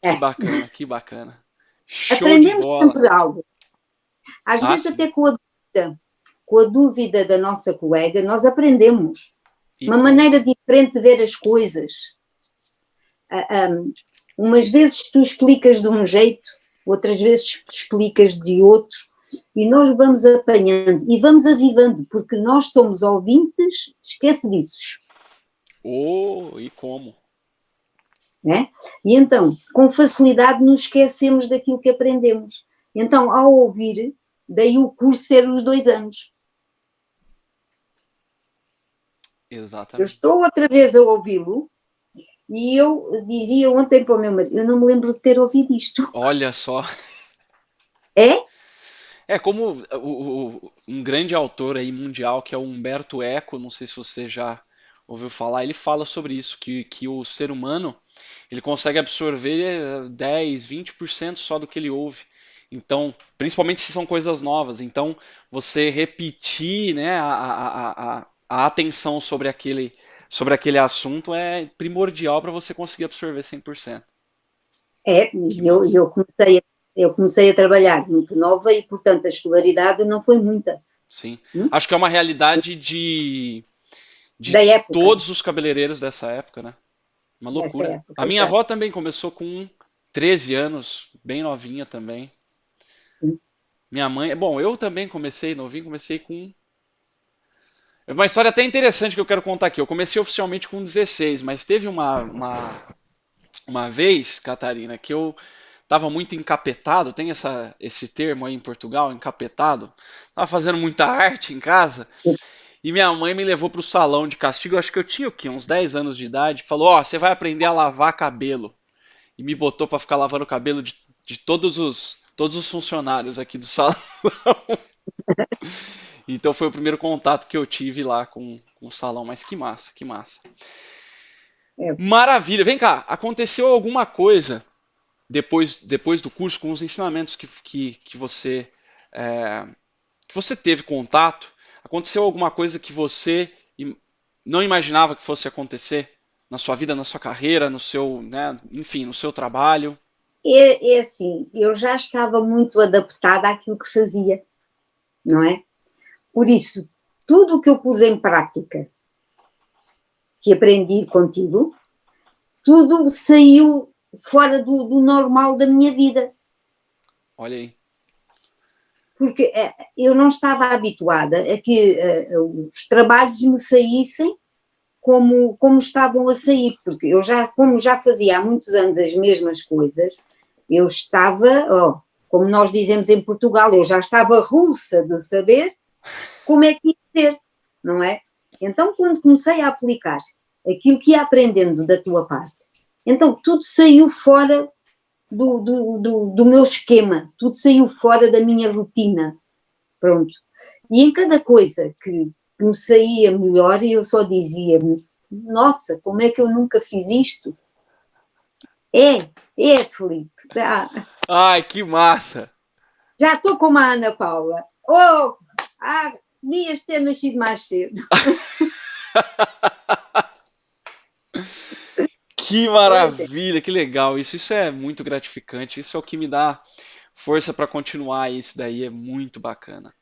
A: Que bacana, que bacana. Show
B: aprendemos
A: de bola.
B: sempre algo. Às vezes
A: sim.
B: até com a dúvida da nossa colega, nós aprendemos. Uma maneira diferente de ver as coisas. Umas vezes tu explicas de um jeito, outras vezes explicas de outro, e nós vamos apanhando e vamos avivando, porque nós somos ouvintes esquecidiços.
A: E como?
B: Né? E então, com facilidade nos esquecemos daquilo que aprendemos. Então, ao ouvir, daí o curso ser os 2 anos.
A: Exatamente.
B: Eu estou outra vez a ouvi-lo e eu dizia ontem para o meu marido, eu não me lembro de ter ouvido isto.
A: Olha só. É como um grande autor aí mundial, que é o Humberto Eco, não sei se você já ouviu falar, ele fala sobre isso, que o ser humano ele consegue absorver 10, 20% só do que ele ouve. Então, principalmente se são coisas novas. Então, você repetir, né, a atenção sobre aquele assunto é primordial para você conseguir absorver 100%.
B: É,
A: Que
B: e
A: massa.
B: eu comecei a trabalhar muito nova e, portanto, a escolaridade não foi muita,
A: Sim.
B: hum?
A: Acho que é uma realidade de
B: Da época,
A: todos os cabeleireiros dessa época, né? Uma
B: dessa
A: loucura. A
B: época,
A: minha
B: exato.
A: avó também começou com 13 anos, bem novinha também.
B: Hum.
A: Minha mãe, bom, eu também comecei novinho, comecei com. É uma história até interessante que eu quero contar aqui. Eu comecei oficialmente com 16, mas teve uma vez, Catarina, que eu tava muito encapetado, tem esse termo aí em Portugal, encapetado. Tava fazendo muita arte em casa e minha mãe me levou pro salão de castigo. Eu acho que eu tinha o quê? Uns 10 anos de idade. Falou: Ó, você vai aprender a lavar cabelo. E me botou pra ficar lavando o cabelo de todos os funcionários aqui do salão. Então foi o primeiro contato que eu tive lá com o salão. Mas que massa, que massa.
B: É,
A: Maravilha. Vem cá, aconteceu alguma coisa depois do curso com os ensinamentos é, que você teve contato? Aconteceu alguma coisa que você não imaginava que fosse acontecer na sua vida, na sua carreira, no seu, né, enfim, no seu trabalho?
B: é assim, eu já estava muito adaptada àquilo que fazia, não é? Por isso, tudo o que eu pus em prática, que aprendi contigo, tudo saiu fora do normal da minha vida,
A: Olha aí.
B: porque eu não estava habituada a que os trabalhos me saíssem como estavam a sair, porque como já fazia há muitos anos as mesmas coisas, eu estava, como nós dizemos em Portugal, eu já estava russa de saber como é que ia ser, não é? Então, quando comecei a aplicar aquilo que ia aprendendo da tua parte, então tudo saiu fora do meu esquema, tudo saiu fora da minha rotina, pronto. E em cada coisa que me saía melhor, eu só dizia: nossa, como é que eu nunca fiz isto? Felipe,
A: Ai, que massa!
B: já estou como a Ana Paula. Oh, devias ter nascido mais cedo.
A: Que
B: Pois é.
A: maravilha, que legal. Isso é muito gratificante. Isso é o que me dá força para continuar. Isso daí é muito bacana.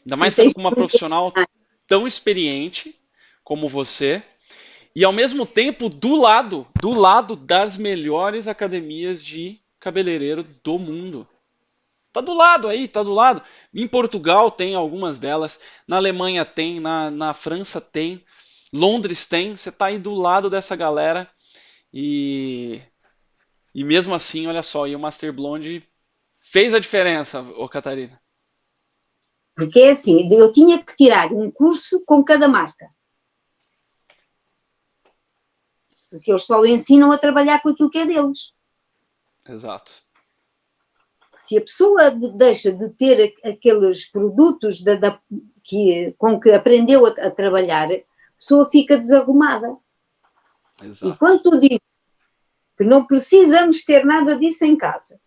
A: Ainda
B: E
A: mais sendo
B: tens
A: com uma
B: muito.
A: profissional tão experiente como você e ao mesmo tempo do lado das melhores academias de cabeleireiro do mundo. Tá do lado aí, tá do lado. Em Portugal tem algumas delas, na Alemanha tem, na França tem, Londres tem. Você tá aí do lado dessa galera e, e mesmo assim, olha só, e o Master Blonde fez a diferença, ô Catarina.
B: Porque é assim, eu tinha que tirar um curso com cada marca. Porque eles só ensinam a trabalhar com aquilo que é deles.
A: Exato.
B: Se a pessoa deixa de ter aqueles produtos com que aprendeu a trabalhar, a pessoa fica desarrumada. E
A: Exato.
B: quando tu dizes que não precisamos ter nada disso em casa,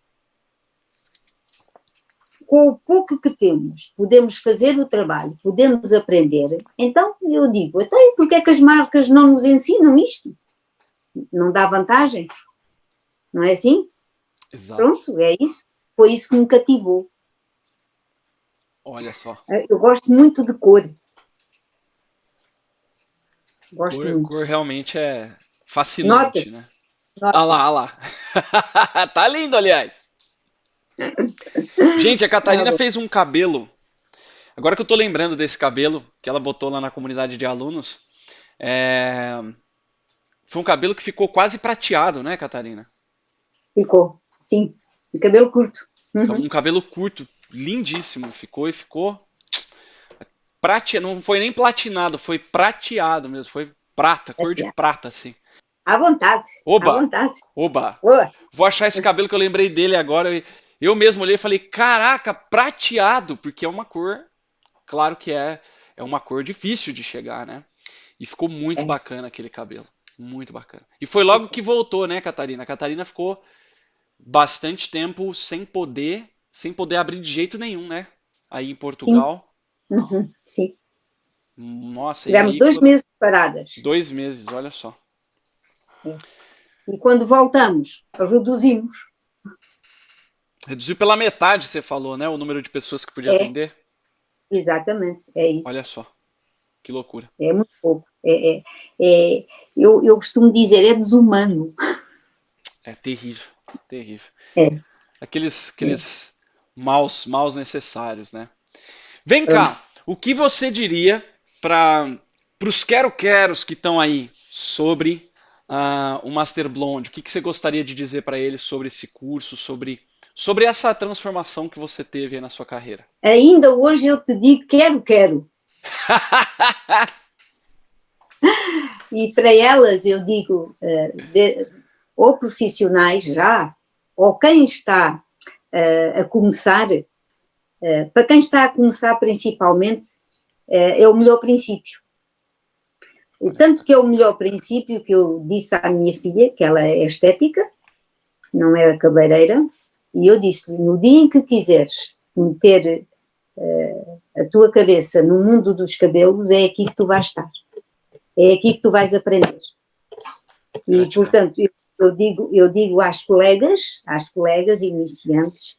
B: com o pouco que temos, podemos fazer o trabalho, podemos aprender, então eu digo, então e porquê é que as marcas não nos ensinam isto? Não dá vantagem? Não é assim?
A: Exato.
B: Pronto, é isso. Foi isso que me cativou.
A: Olha só.
B: Eu gosto muito de cor. Gosto
A: Cor,
B: muito.
A: cor realmente é
B: Notas,
A: fascinante, né? Ah lá,
B: notas.
A: ah lá. Tá lindo, aliás. Gente, a
B: Ah,
A: Catarina
B: bom.
A: fez um cabelo. Agora que eu tô lembrando desse cabelo que ela botou lá na comunidade de alunos, é, foi um cabelo que ficou quase prateado, né, Catarina?
B: Ficou, sim. De cabelo curto.
A: Um
B: Uhum.
A: cabelo curto, lindíssimo. Ficou prateado. Não foi nem platinado, foi prateado mesmo. Foi prata, cor de prata, assim.
B: À vontade, à
A: Oba!
B: vontade.
A: Oba!
B: Boa.
A: Vou achar esse cabelo que eu lembrei dele agora. Eu mesmo olhei e falei, caraca, prateado, porque é uma cor, claro que é uma cor difícil de chegar, né? E ficou muito
B: É,
A: bacana aquele cabelo. Muito bacana. E foi logo que voltou, né, Catarina? A Catarina ficou bastante tempo sem poder abrir de jeito nenhum, né? Aí em
B: Sim,
A: Portugal.
B: sim.
A: Nossa, e
B: Tivemos
A: aí
B: 2 meses paradas.
A: 2 meses, olha só.
B: E quando voltamos, reduzimos.
A: Reduziu pela metade, você falou, né? O número de pessoas que podia
B: É,
A: atender.
B: exatamente, é
A: Olha
B: isso.
A: só, que loucura.
B: É muito pouco. Eu costumo dizer, é desumano.
A: É terrível, terrível.
B: É, é.
A: Aqueles maus necessários, né? Vem
B: Pronto.
A: cá, o que você diria para os quero-queros que estão aí sobre o Master Blonde? O que você gostaria de dizer para eles sobre esse curso, sobre essa transformação que você teve aí na sua carreira?
B: Ainda hoje eu te digo, quero. E para elas eu digo, ou profissionais já, ou quem está a começar, para quem está a começar principalmente, é o melhor princípio. E tanto que é o melhor princípio que eu disse à minha filha, que ela é estética, não é cabeleireira, e eu disse, no dia em que quiseres meter a tua cabeça no mundo dos cabelos, é aqui que tu vais estar. É aqui que tu vais aprender. E,
A: Gratidão.
B: portanto, eu digo às colegas iniciantes,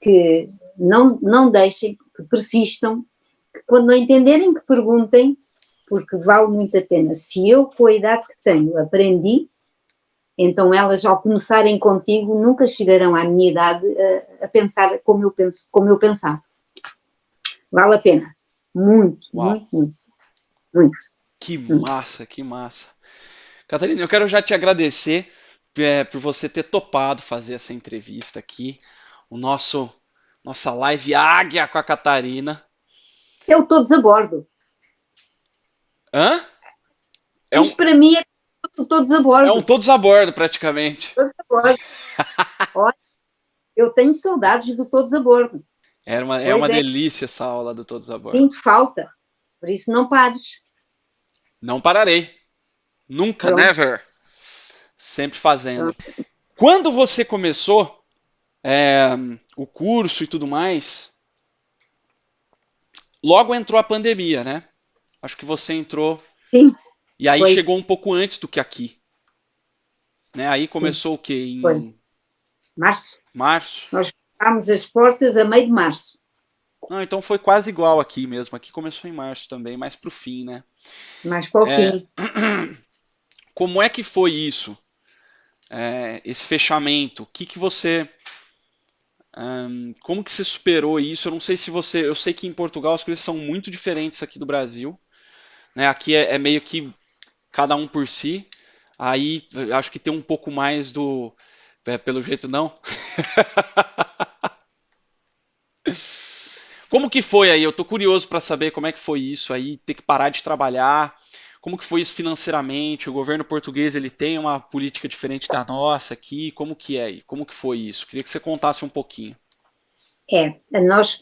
B: que não deixem, que persistam, que quando não entenderem, que perguntem, porque vale muito a pena. Se eu, com a idade que tenho, aprendi, então elas, ao começarem contigo, nunca chegarão à minha idade a pensar como eu pensava. Vale a pena. Muito,
A: Uau,
B: muito, muito, muito.
A: que massa, que massa. Catarina, eu quero já te agradecer por você ter topado fazer essa entrevista aqui, o nossa live Águia com a Catarina.
B: Eu todos a bordo.
A: Hã? É um,
B: Isto para mim é todos a
A: é um
B: bordo.
A: todos a bordo, praticamente.
B: Todos a bordo. Olha, eu tenho saudades do todos a bordo.
A: É
B: Pois
A: uma
B: é,
A: delícia essa aula do todos a bordo.
B: sinto falta. Por isso não pares.
A: Não pararei. Nunca,
B: Pronto,
A: never. Sempre fazendo.
B: pronto.
A: Quando você começou o curso e tudo mais, logo entrou a pandemia, né? Acho que você entrou
B: Sim,
A: e aí
B: foi.
A: chegou um pouco antes do que aqui, né? Aí
B: Sim,
A: começou o quê?
B: foi.
A: Em
B: Março.
A: março?
B: Nós fechámos as portas a meio de março.
A: Não, então foi quase igual aqui mesmo. Aqui começou em março também, mais pro fim, né?
B: Mas para o
A: É,
B: fim.
A: como é que foi isso? Esse fechamento? O que você como que você superou isso? Eu não sei se você. Eu sei que em Portugal as coisas são muito diferentes aqui do Brasil. Né? Aqui é meio que cada um por si. Aí eu acho que tem um pouco mais do. Pelo jeito não. Como que foi aí? Eu tô curioso para saber como é que foi isso aí, ter que parar de trabalhar. Como que foi isso financeiramente? O governo português ele tem uma política diferente da nossa aqui. Como que é aí? Como que foi isso? Queria que você contasse um pouquinho.
B: Nós,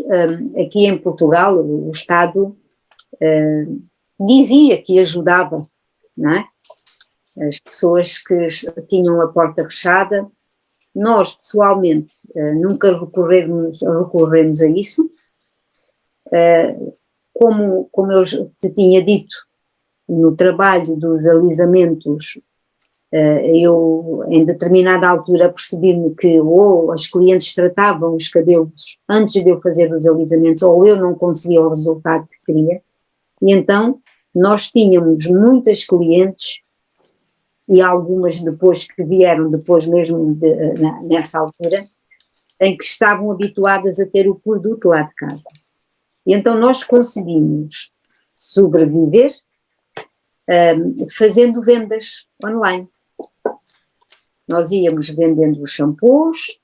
B: aqui em Portugal, o Estado dizia que ajudava, não é? As pessoas que tinham a porta fechada. Nós, pessoalmente, nunca recorremos a isso. Como eu te tinha dito, no trabalho dos alisamentos, eu, em determinada altura, percebi-me que ou as clientes tratavam os cabelos antes de eu fazer os alisamentos, ou eu não conseguia o resultado que queria. E então, nós tínhamos muitas clientes, e algumas depois que vieram, depois mesmo nessa altura, em que estavam habituadas a ter o produto lá de casa. E então nós conseguimos sobreviver fazendo vendas online. Nós íamos vendendo os shampoos,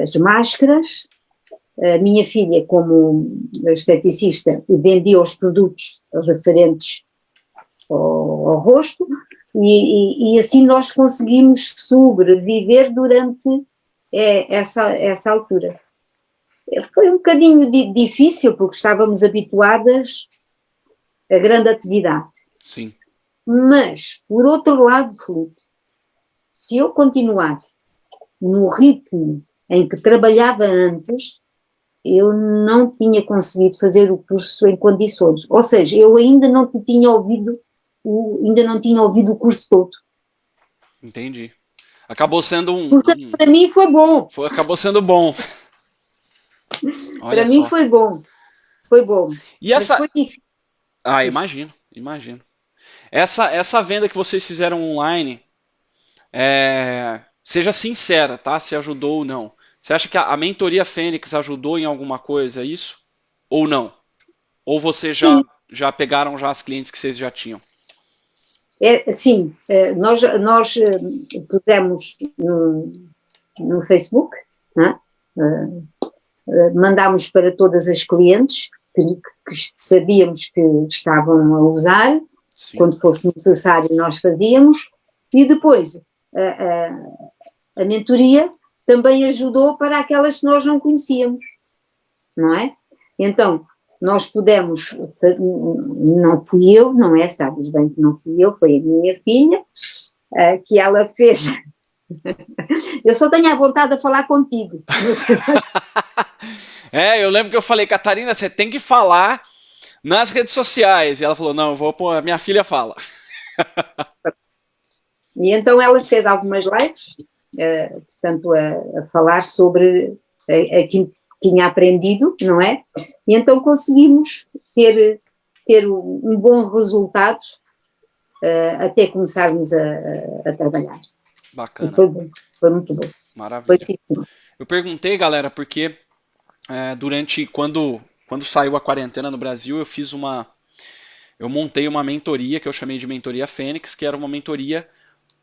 B: as máscaras. A minha filha, como esteticista, vendia os produtos referentes ao rosto, e assim nós conseguimos sobreviver durante essa altura. Foi um bocadinho difícil, porque estávamos habituadas a grande atividade.
A: Sim.
B: Mas, por outro lado, Filipe, se eu continuasse no ritmo em que trabalhava antes, eu não tinha conseguido fazer o curso em condições. Ou seja, eu ainda não tinha ouvido o curso todo.
A: Entendi. Acabou sendo
B: Portanto, para mim foi bom.
A: Acabou sendo bom. Olha
B: Para mim
A: só.
B: foi bom. Foi bom.
A: E
B: Mas
A: essa.
B: foi difícil.
A: Ah, imagino. Essa venda que vocês fizeram online, seja sincera, tá? Se ajudou ou não. Você acha que a mentoria Fênix ajudou em alguma coisa, isso? Ou não? Ou você
B: Sim,
A: já pegaram já as clientes que vocês já tinham?
B: sim, nós pusemos no Facebook, né? Mandámos para todas as clientes que sabíamos que estavam a usar. Sim. Quando fosse necessário nós fazíamos, e depois a mentoria também ajudou para aquelas que nós não conhecíamos, não é? Então, nós pudemos, não fui eu, não é? Sabes bem que não fui eu, foi a minha filha, que ela fez. Eu só tenho a vontade de falar contigo.
A: Eu lembro que eu falei, Catarina, você tem que falar nas redes sociais. E ela falou, não, eu vou pôr, a minha filha fala.
B: E então ela fez algumas lives, portanto, a falar sobre aquilo que tinha aprendido, não é? E então conseguimos ter um bom resultado até começarmos a trabalhar.
A: Bacana.
B: E foi bom, foi muito bom.
A: Maravilha. Eu perguntei, galera, porque quando saiu a quarentena no Brasil, eu montei uma mentoria que eu chamei de Mentoria Fênix, que era uma mentoria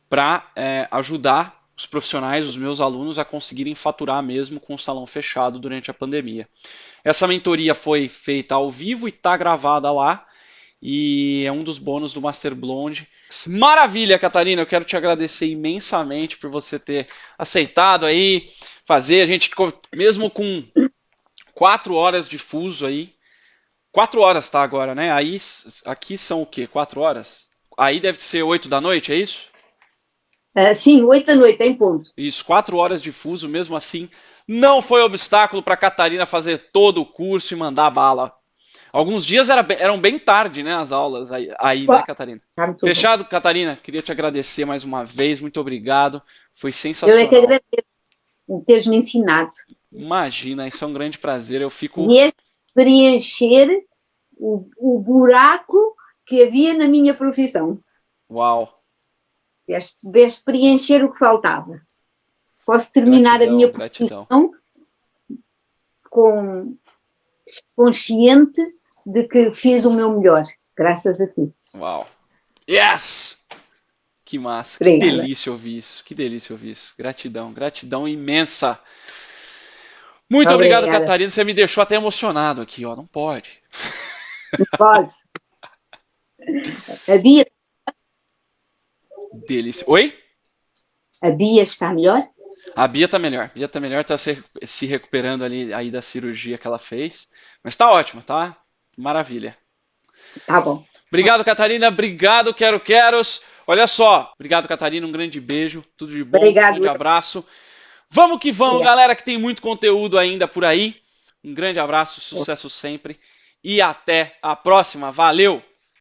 A: para ajudar os profissionais, os meus alunos, a conseguirem faturar mesmo com o salão fechado durante a pandemia. Essa mentoria foi feita ao vivo e está gravada lá, e é um dos bônus do Master Blonde. Maravilha, Catarina, eu quero te agradecer imensamente por você ter aceitado aí fazer. A gente, mesmo com 4 horas de fuso aí, 4 horas tá agora, né? Aí, aqui são o quê? 4 horas? Aí deve ser 8 da noite, é isso?
B: Sim, 8 da noite, em ponto.
A: Isso, 4 horas de fuso, mesmo assim, não foi obstáculo para a Catarina fazer todo o curso e mandar bala. Alguns dias eram bem tarde, né, as aulas aí, né, Catarina? Fechado, bom. Catarina, queria te agradecer mais uma vez, muito obrigado, foi sensacional.
B: Eu é que agradeço por teres me ensinado.
A: Imagina, isso é um grande prazer, eu fico...
B: E preencher o buraco que havia na minha profissão.
A: Uau!
B: Deste preencher o que faltava. Posso terminar a minha profissão consciente de que fiz o meu melhor, graças a ti.
A: Uau! Yes! Que massa,
B: Obrigada.
A: Que delícia ouvir isso. Gratidão imensa. Muito obrigado, Catarina, você me deixou até emocionado aqui, ó, não pode.
B: Não pode. A Bia...
A: Delícia. Oi?
B: A Bia está melhor?
A: A Bia tá melhor, tá se recuperando ali aí da cirurgia que ela fez, mas tá ótimo, tá? Maravilha.
B: Tá bom.
A: Obrigado, Catarina, obrigado, queros. Olha só, obrigado, Catarina, um grande beijo, tudo de bom,
B: obrigado.
A: Um grande abraço. Vamos que vamos, galera, que tem muito conteúdo ainda por aí. Um grande abraço, sucesso sempre e até a próxima. Valeu!